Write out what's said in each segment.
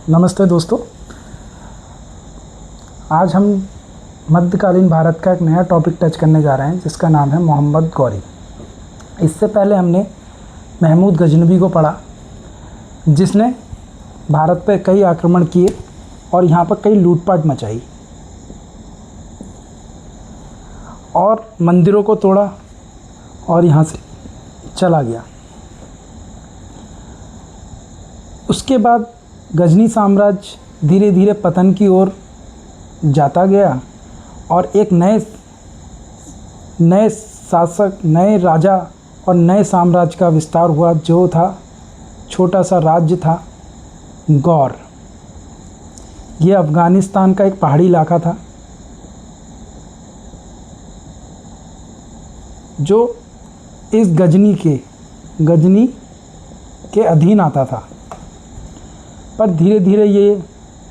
नमस्ते दोस्तों, आज हम मध्यकालीन भारत का एक नया टॉपिक टच करने जा रहे हैं जिसका नाम है मोहम्मद गौरी। इससे पहले हमने महमूद गजनवी को पढ़ा जिसने भारत पर कई आक्रमण किए और यहाँ पर कई लूटपाट मचाई और मंदिरों को तोड़ा और यहाँ से चला गया। उसके बाद गजनी साम्राज्य धीरे धीरे पतन की ओर जाता गया और एक नए शासक, नए राजा और नए साम्राज्य का विस्तार हुआ जो था छोटा सा राज्य था गौर। ये अफ़गानिस्तान का एक पहाड़ी इलाका था जो इस गजनी के अधीन आता था, पर धीरे धीरे ये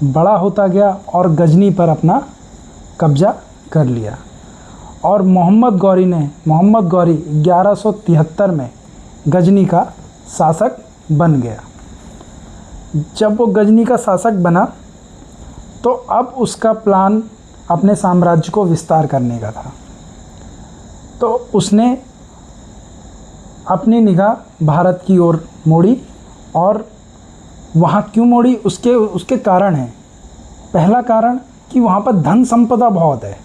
बड़ा होता गया और गजनी पर अपना कब्जा कर लिया। और मोहम्मद गौरी 1173 में गजनी का शासक बन गया। जब वो गजनी का शासक बना तो अब उसका प्लान अपने साम्राज्य को विस्तार करने का था। तो उसने अपनी निगाह भारत की ओर मोड़ी और वहाँ क्यों मोड़ी उसके कारण हैं। पहला कारण कि वहाँ पर धन संपदा बहुत है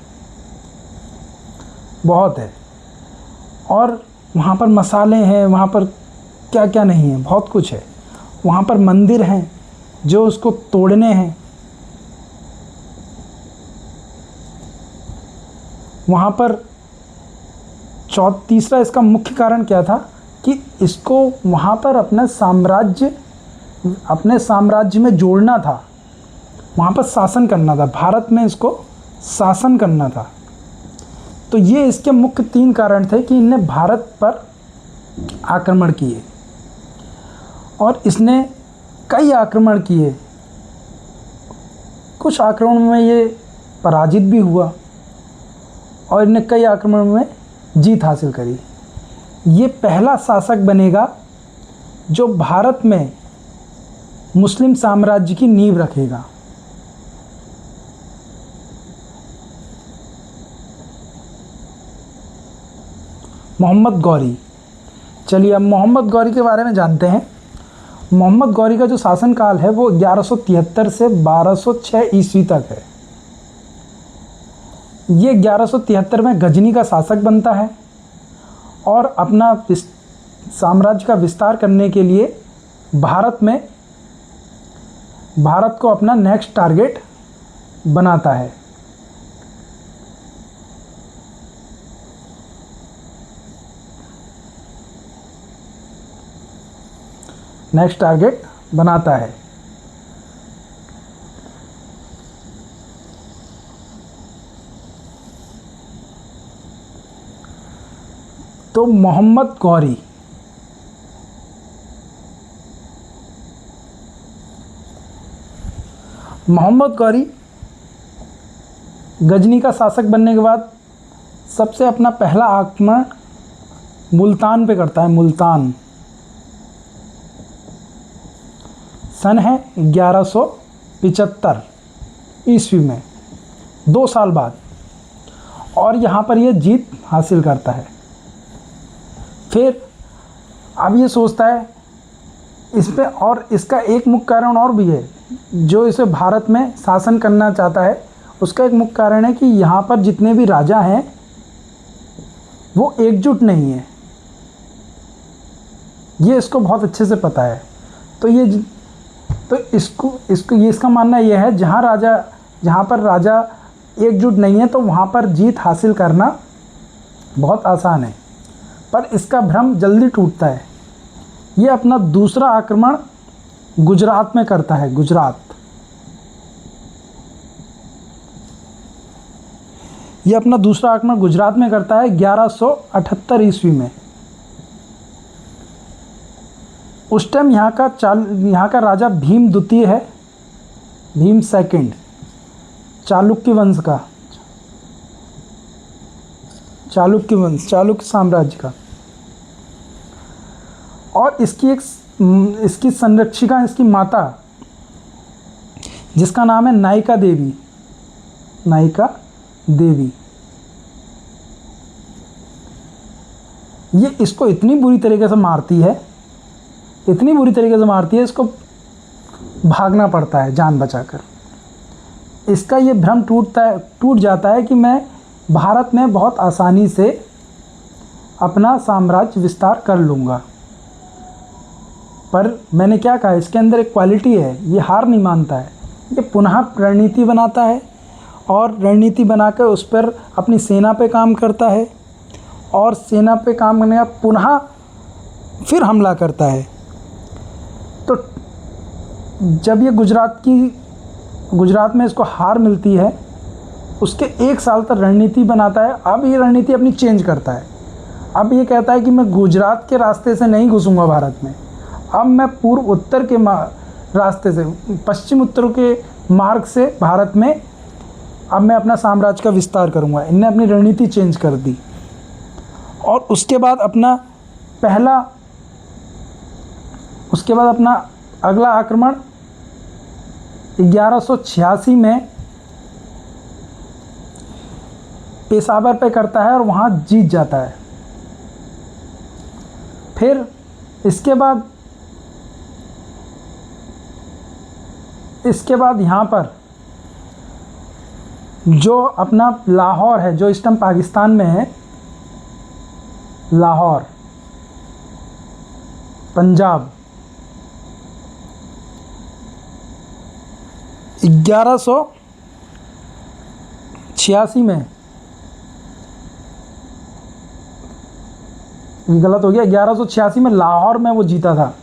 और वहाँ पर मसाले हैं, वहाँ पर क्या क्या नहीं है, बहुत कुछ है। वहाँ पर मंदिर हैं जो उसको तोड़ने हैं। वहाँ पर तीसरा इसका मुख्य कारण क्या था कि इसको वहाँ पर अपने साम्राज्य में जोड़ना था, वहाँ पर शासन करना था, भारत में इसको शासन करना था। तो ये इसके मुख्य 3 कारण थे कि इन्हें भारत पर आक्रमण किए और इसने कई आक्रमण किए। कुछ आक्रमण में ये पराजित भी हुआ और इन्हें कई आक्रमण में जीत हासिल करी। ये पहला शासक बनेगा जो भारत में मुस्लिम साम्राज्य की नींव रखेगा। मोहम्मद गौरी। चलिए अब मोहम्मद गौरी के बारे में जानते हैं। मोहम्मद गौरी का जो शासनकाल है वो 1173 से 1206 ईस्वी तक है। ये 1173 में गजनी का शासक बनता है और अपना साम्राज्य का विस्तार करने के लिए भारत को अपना नेक्स्ट टारगेट बनाता है। तो मोहम्मद गौरी गजनी का शासक बनने के बाद सबसे अपना पहला आक्रमण मुल्तान पे करता है। मुल्तान सन है 1175 ईस्वी में, 2 साल बाद, और यहाँ पर यह जीत हासिल करता है। फिर अब ये सोचता है इस पे, और इसका एक मुख्य कारण और भी है जो इसे भारत में शासन करना चाहता है। उसका एक मुख्य कारण है कि यहाँ पर जितने भी राजा हैं वो एकजुट नहीं है। ये इसको बहुत अच्छे से पता है। तो इसका मानना यह है जहाँ पर राजा एकजुट नहीं है तो वहाँ पर जीत हासिल करना बहुत आसान है। पर इसका भ्रम जल्दी टूटता है। ये अपना दूसरा आक्रमण गुजरात में करता है। ये अपना दूसरा आक्रमण गुजरात में करता है 1178 ईस्वी में। उस टाइम यहाँ का राजा भीम द्वितीय है, भीम सेकंड, चालुक्य वंश का, चालुक्य साम्राज्य का। और इसकी संरक्षिका, इसकी माता, जिसका नाम है नायिका देवी। नायिका देवी ये इसको इतनी बुरी तरीके से मारती है, इतनी बुरी तरीके से मारती है, इसको भागना पड़ता है जान बचाकर। इसका ये भ्रम टूट जाता है कि मैं भारत में बहुत आसानी से अपना साम्राज्य विस्तार कर लूँगा। पर मैंने क्या कहा, इसके अंदर एक क्वालिटी है, ये हार नहीं मानता है, ये पुनः रणनीति बनाता है और रणनीति बनाकर उस पर अपनी सेना पे काम करता है और सेना पे काम करने का पुनः फिर हमला करता है। तो जब ये गुजरात में इसको हार मिलती है, उसके 1 साल तक रणनीति बनाता है। अब ये रणनीति अपनी चेंज करता है। अब ये कहता है कि मैं गुजरात के रास्ते से नहीं घुसूंगा भारत में, अब मैं पूर्व उत्तर के रास्ते से, पश्चिम उत्तर के मार्ग से भारत में अब मैं अपना साम्राज्य का विस्तार करूंगा। इनने अपनी रणनीति चेंज कर दी। और उसके बाद अपना अगला आक्रमण 1186 में पेशावर पे करता है और वहाँ जीत जाता है। फिर इसके बाद यहाँ पर जो अपना लाहौर है, जो इस टाइम पाकिस्तान में है, लाहौर पंजाब, 1186 में, गलत हो गया, 1186 में लाहौर में वो जीता था।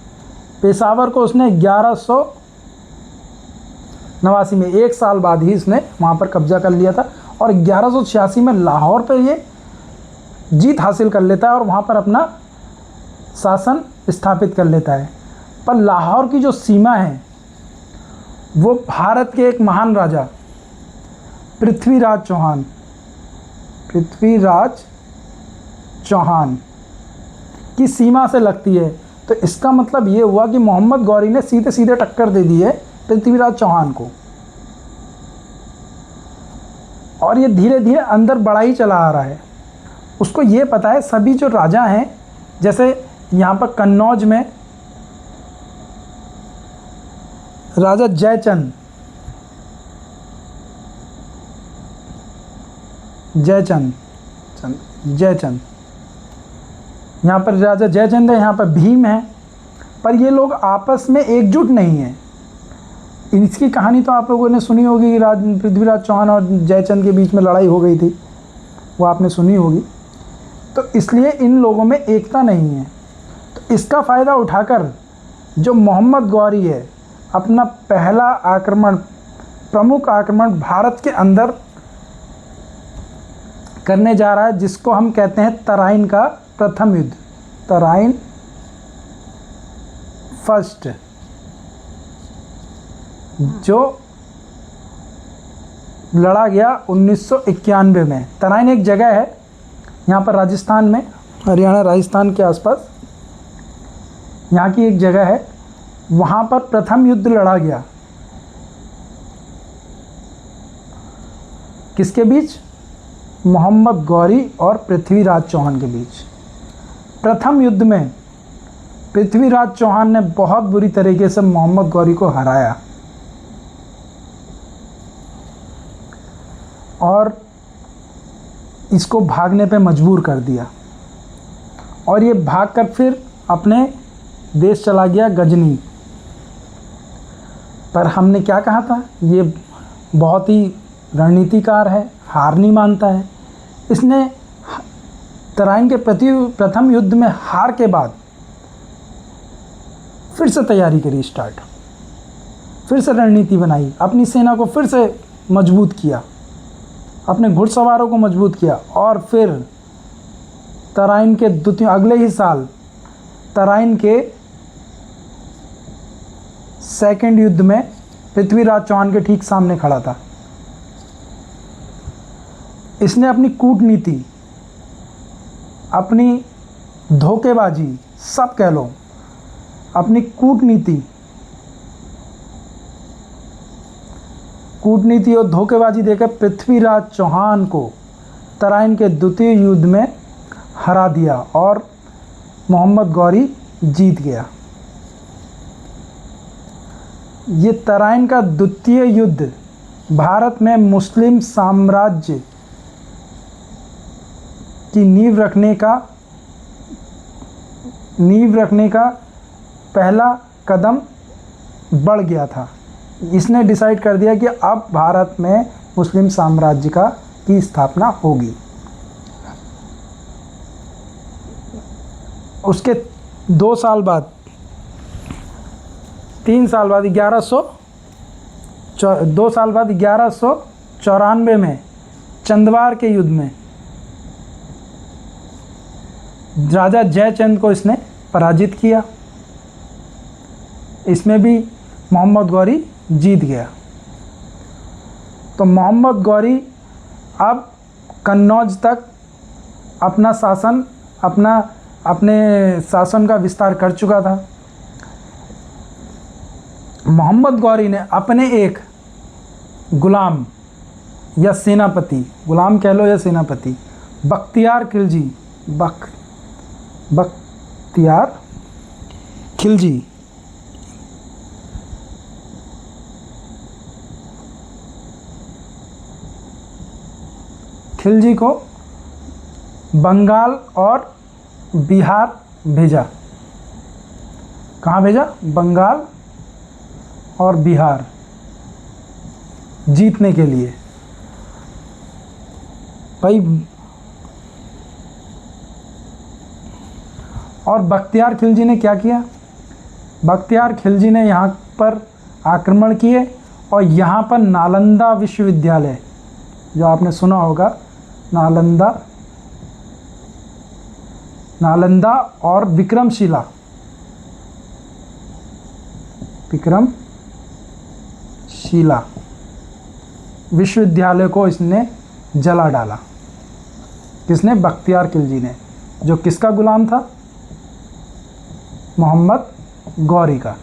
पेशावर को उसने 1189 में, 1 साल बाद ही इसने वहाँ पर कब्जा कर लिया था और 1186 में लाहौर पर ये जीत हासिल कर लेता है और वहाँ पर अपना शासन स्थापित कर लेता है। पर लाहौर की जो सीमा है वो भारत के एक महान राजा पृथ्वीराज चौहान की सीमा से लगती है। तो इसका मतलब ये हुआ कि मोहम्मद गौरी ने सीधे सीधे टक्कर दे दी है पृथ्वीराज चौहान को और ये धीरे धीरे अंदर बढ़ा ही चला आ रहा है। उसको ये पता है सभी जो राजा हैं, जैसे यहाँ पर कन्नौज में राजा जयचंद, यहाँ पर राजा जयचंद है, यहाँ पर भीम है, पर ये लोग आपस में एकजुट नहीं हैं। इसकी कहानी तो आप लोगों ने सुनी होगी कि पृथ्वीराज चौहान और जयचंद के बीच में लड़ाई हो गई थी, वो आपने सुनी होगी। तो इसलिए इन लोगों में एकता नहीं है। तो इसका फ़ायदा उठाकर जो मोहम्मद गौरी है अपना पहला आक्रमण, प्रमुख आक्रमण भारत के अंदर करने जा रहा है, जिसको हम कहते हैं तराइन का प्रथम युद्ध, तराइन फर्स्ट, जो लड़ा गया 1991 में। तराइन एक जगह है यहाँ पर राजस्थान में, हरियाणा राजस्थान के आसपास यहाँ की एक जगह है, वहाँ पर प्रथम युद्ध लड़ा गया। किसके बीच? मोहम्मद गौरी और पृथ्वीराज चौहान के बीच। प्रथम युद्ध में पृथ्वीराज चौहान ने बहुत बुरी तरीके से मोहम्मद गौरी को हराया और इसको भागने पे मजबूर कर दिया और ये भागकर फिर अपने देश चला गया गजनी। पर हमने क्या कहा था, ये बहुत ही रणनीतिकार है, हार नहीं मानता है। इसने तराइन के प्रथम युद्ध में हार के बाद फिर से तैयारी करी स्टार्ट, फिर से रणनीति बनाई, अपनी सेना को फिर से मजबूत किया, अपने घुड़सवारों को मजबूत किया और फिर तराइन के अगले ही साल तराइन के सेकंड युद्ध में पृथ्वीराज चौहान के ठीक सामने खड़ा था। इसने अपनी कूटनीति, अपनी धोखेबाजी, सब कह लो, अपनी कूटनीति और धोखेबाजी देकर पृथ्वीराज चौहान को तराइन के द्वितीय युद्ध में हरा दिया और मोहम्मद गौरी जीत गया। ये तराइन का द्वितीय युद्ध भारत में मुस्लिम साम्राज्य की नींव रखने का पहला कदम बढ़ गया था। इसने डिसाइड कर दिया कि अब भारत में मुस्लिम साम्राज्य की स्थापना होगी। उसके 2 साल बाद 3 साल बाद 1194 में चंदवार के युद्ध में राजा जयचंद को इसने पराजित किया। इसमें भी मोहम्मद गौरी जीत गया। तो मोहम्मद गौरी अब कन्नौज तक अपने शासन का विस्तार कर चुका था। मोहम्मद गौरी ने अपने एक गुलाम या सेनापति, गुलाम कह लो या सेनापति, बख्तियार खिलजी को बंगाल और बिहार भेजा। कहाँ भेजा? बंगाल और बिहार जीतने के लिए। भाई, और बख्तियार खिलजी ने क्या किया? बख्तियार खिलजी ने यहाँ पर आक्रमण किए और यहाँ पर नालंदा विश्वविद्यालय, जो आपने सुना होगा, नालंदा और विक्रमशिला विश्वविद्यालय को इसने जला डाला। किसने? बख्तियार खिलजी ने, जो किसका गुलाम था? मोहम्मद गौरी का।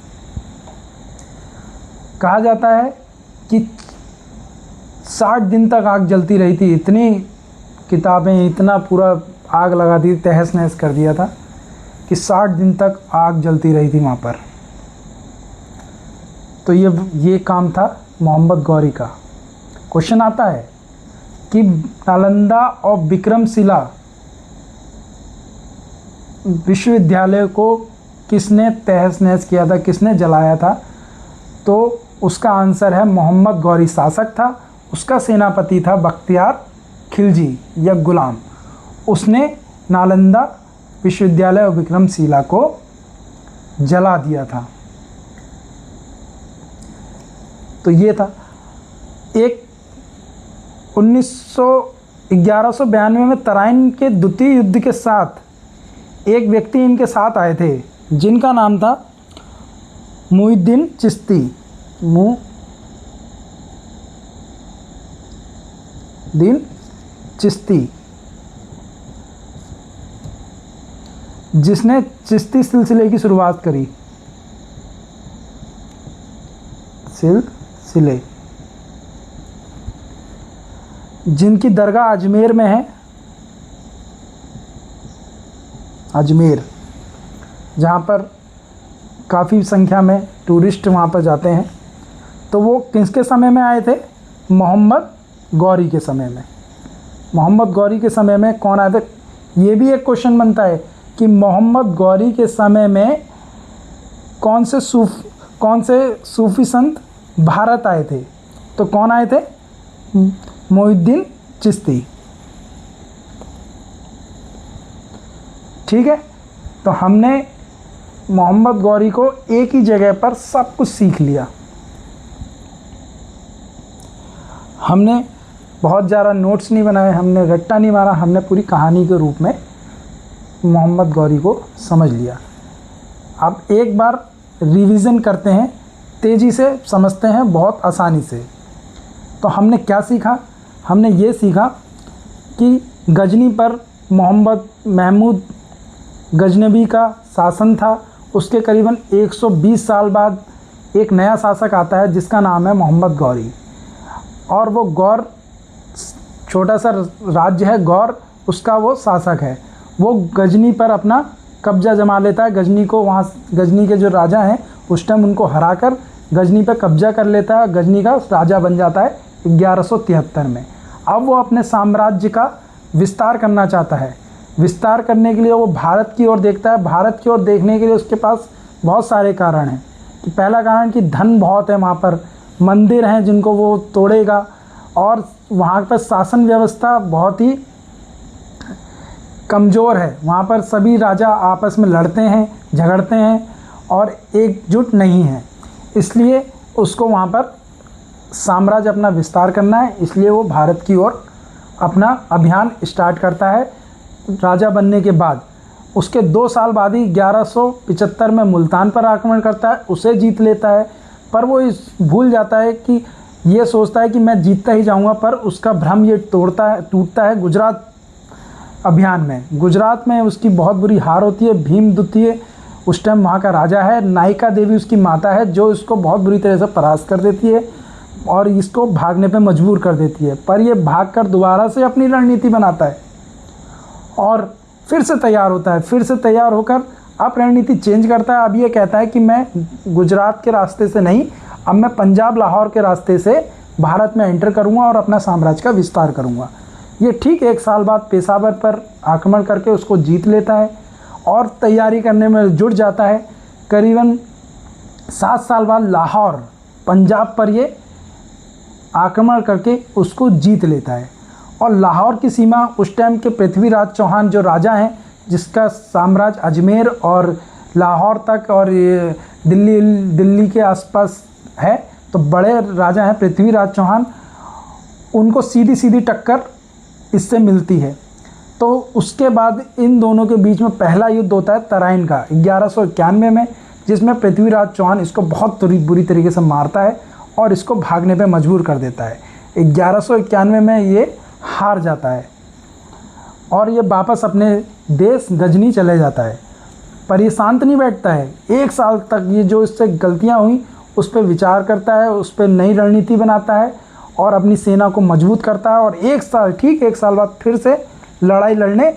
कहा जाता है कि 60 दिन तक आग जलती रही थी। इतनी किताबें, इतना पूरा आग लगा दी, तहस नहस कर दिया था कि 60 दिन तक आग जलती रही थी वहाँ पर। तो ये काम था मोहम्मद गौरी का। क्वेश्चन आता है कि नालंदा और विक्रमशिला विश्वविद्यालय को किसने तहस नहस किया था, किसने जलाया था? तो उसका आंसर है मोहम्मद गौरी शासक था, उसका सेनापति था बख्तियार खिलजी या गुलाम। उसने नालंदा विश्वविद्यालय और विक्रमशिला को जला दिया था। तो ये था। एक 1192 में तराइन के द्वितीय युद्ध के साथ एक व्यक्ति इनके साथ आए थे, जिनका नाम था मुहिउद्दीन चिश्ती, जिसने चिश्ती सिलसिले की शुरुआत करी। सिलसिले, जिनकी दरगाह अजमेर में है। अजमेर, जहाँ पर काफ़ी संख्या में टूरिस्ट वहाँ पर जाते हैं। तो वो किसके समय में आए थे? मोहम्मद गौरी के समय में। मोहम्मद गौरी के समय में कौन आए थे? ये भी एक क्वेश्चन बनता है कि मोहम्मद गौरी के समय में कौन से सूफी संत भारत आए थे? तो कौन आए थे? मुहिउद्दीन चिश्ती। ठीक है, तो हमने मोहम्मद गौरी को एक ही जगह पर सब कुछ सीख लिया। हमने बहुत ज़्यादा नोट्स नहीं बनाए, हमने रट्टा नहीं मारा, हमने पूरी कहानी के रूप में मोहम्मद गौरी को समझ लिया। अब एक बार रिवीजन करते हैं, तेज़ी से समझते हैं, बहुत आसानी से। तो हमने क्या सीखा? हमने ये सीखा कि गजनी पर महमूद गजनबी का शासन था, उसके करीबन 120 साल बाद एक नया शासक आता है जिसका नाम है मोहम्मद गौरी। और वो गौर छोटा सा राज्य है, गौर उसका वो शासक है। वो गजनी पर अपना कब्जा जमा लेता है। गजनी को वहाँ गजनी के जो राजा हैं उस टाइम उनको हराकर गजनी पर कब्जा कर लेता है। गजनी का राजा बन जाता है 1173 में। अब वो अपने साम्राज्य का विस्तार करना चाहता है। विस्तार करने के लिए वो भारत की ओर देखता है। भारत की ओर देखने के लिए उसके पास बहुत सारे कारण हैं। कि पहला कारण कि धन बहुत है, वहाँ पर मंदिर हैं जिनको वो तोड़ेगा, और वहाँ पर शासन व्यवस्था बहुत ही कमज़ोर है। वहाँ पर सभी राजा आपस में लड़ते हैं, झगड़ते हैं और एकजुट नहीं हैं। इसलिए उसको वहाँ पर साम्राज्य अपना विस्तार करना है, इसलिए वो भारत की ओर अपना अभियान स्टार्ट करता है राजा बनने के बाद। उसके 2 साल बाद ही 1175 में मुल्तान पर आक्रमण करता है, उसे जीत लेता है। पर वो भूल जाता है कि ये सोचता है कि मैं जीतता ही जाऊंगा, पर उसका भ्रम ये टूटता है गुजरात अभियान में। गुजरात में उसकी बहुत बुरी हार होती है। भीम द्वितीय उस टाइम वहाँ का राजा है, नायिका देवी उसकी माता है, जो इसको बहुत बुरी तरह से परास्त कर देती है और इसको भागने पे मजबूर कर देती है। पर ये भागकर दोबारा से अपनी रणनीति बनाता है और फिर से तैयार होता है। फिर से तैयार होकर अब रणनीति चेंज करता है। अब ये कहता है कि मैं गुजरात के रास्ते से नहीं, अब मैं पंजाब लाहौर के रास्ते से भारत में एंटर करूँगा और अपना साम्राज्य का विस्तार करूँगा। ये ठीक 1 साल बाद पेशावर पर आक्रमण करके उसको जीत लेता है और तैयारी करने में जुट जाता है। करीबन 7 साल बाद लाहौर पंजाब पर ये आक्रमण करके उसको जीत लेता है। और लाहौर की सीमा उस टाइम के पृथ्वीराज चौहान जो राजा हैं, जिसका साम्राज्य अजमेर और लाहौर तक और ये दिल्ली के आसपास है, तो बड़े राजा हैं पृथ्वीराज चौहान, उनको सीधी सीधी टक्कर इससे मिलती है। तो उसके बाद इन दोनों के बीच में पहला युद्ध होता है तराइन का 1191 में, जिसमें पृथ्वीराज चौहान इसको बहुत बुरी तरीके से मारता है और इसको भागने पे मजबूर कर देता है। 1191 में ये हार जाता है और ये वापस अपने देश गजनी चले जाता है। पर ये शांत नहीं बैठता है। 1 साल तक ये जो इससे गलतियां हुई उस पर विचार करता है, उस पर नई रणनीति बनाता है और अपनी सेना को मजबूत करता है। और 1 साल बाद फिर से लड़ाई लड़ने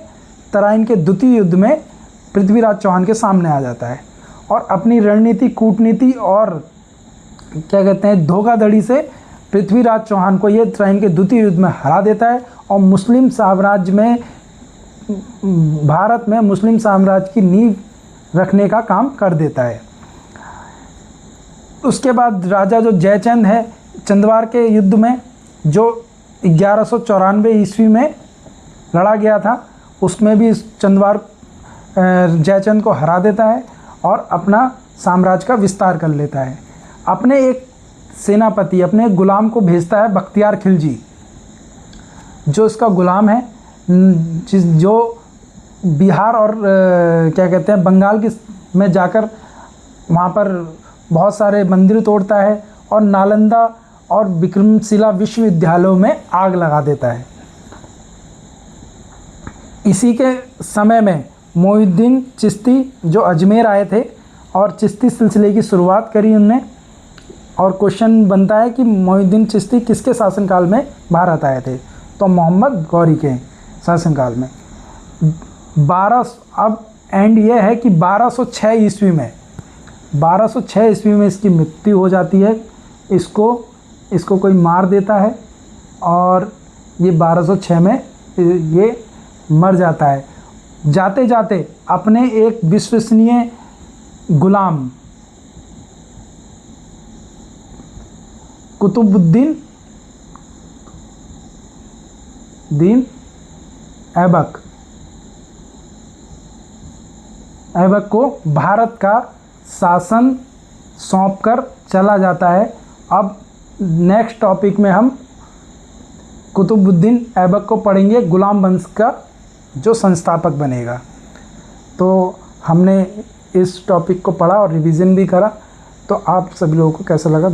तराइन के द्वितीय युद्ध में पृथ्वीराज चौहान के सामने आ जाता है और अपनी रणनीति, कूटनीति और क्या कहते हैं धोखाधड़ी से पृथ्वीराज चौहान को ये तराइन के द्वितीय युद्ध में हरा देता है और मुस्लिम साम्राज्य में, भारत में मुस्लिम साम्राज्य की नींव रखने का काम कर देता है। उसके बाद राजा जो जयचंद है, चंदवार के युद्ध में जो 1194 ईस्वी में लड़ा गया था, उसमें भी चंदवार जयचंद को हरा देता है और अपना साम्राज्य का विस्तार कर लेता है। अपने एक सेनापति, अपने एक गुलाम को भेजता है बख्तियार खिलजी, जो इसका गुलाम है, जो बिहार और क्या कहते हैं बंगाल की में जाकर वहाँ पर बहुत सारे मंदिर तोड़ता है और नालंदा और विक्रमशिला विश्वविद्यालयों में आग लगा देता है। इसी के समय में मोहिउद्दीन चिश्ती जो अजमेर आए थे और चिश्ती सिलसिले की शुरुआत करी उनने। और क्वेश्चन बनता है कि मोहिउद्दीन चिश्ती किसके शासनकाल में भारत आए थे? तो मोहम्मद गौरी के शासनकाल में। अब एंड ये है कि 1206 ईस्वी में इसकी मृत्यु हो जाती है। इसको कोई मार देता है और ये 1206 में ये मर जाता है। जाते जाते अपने एक विश्वसनीय गुलाम कुतुबुद्दीन ऐबक को भारत का शासन सौंपकर चला जाता है। अब नेक्स्ट टॉपिक में हम कुतुबुद्दीन ऐबक को पढ़ेंगे, गुलाम वंश का जो संस्थापक बनेगा। तो हमने इस टॉपिक को पढ़ा और रिवीजन भी करा। तो आप सभी लोगों को कैसा लगा?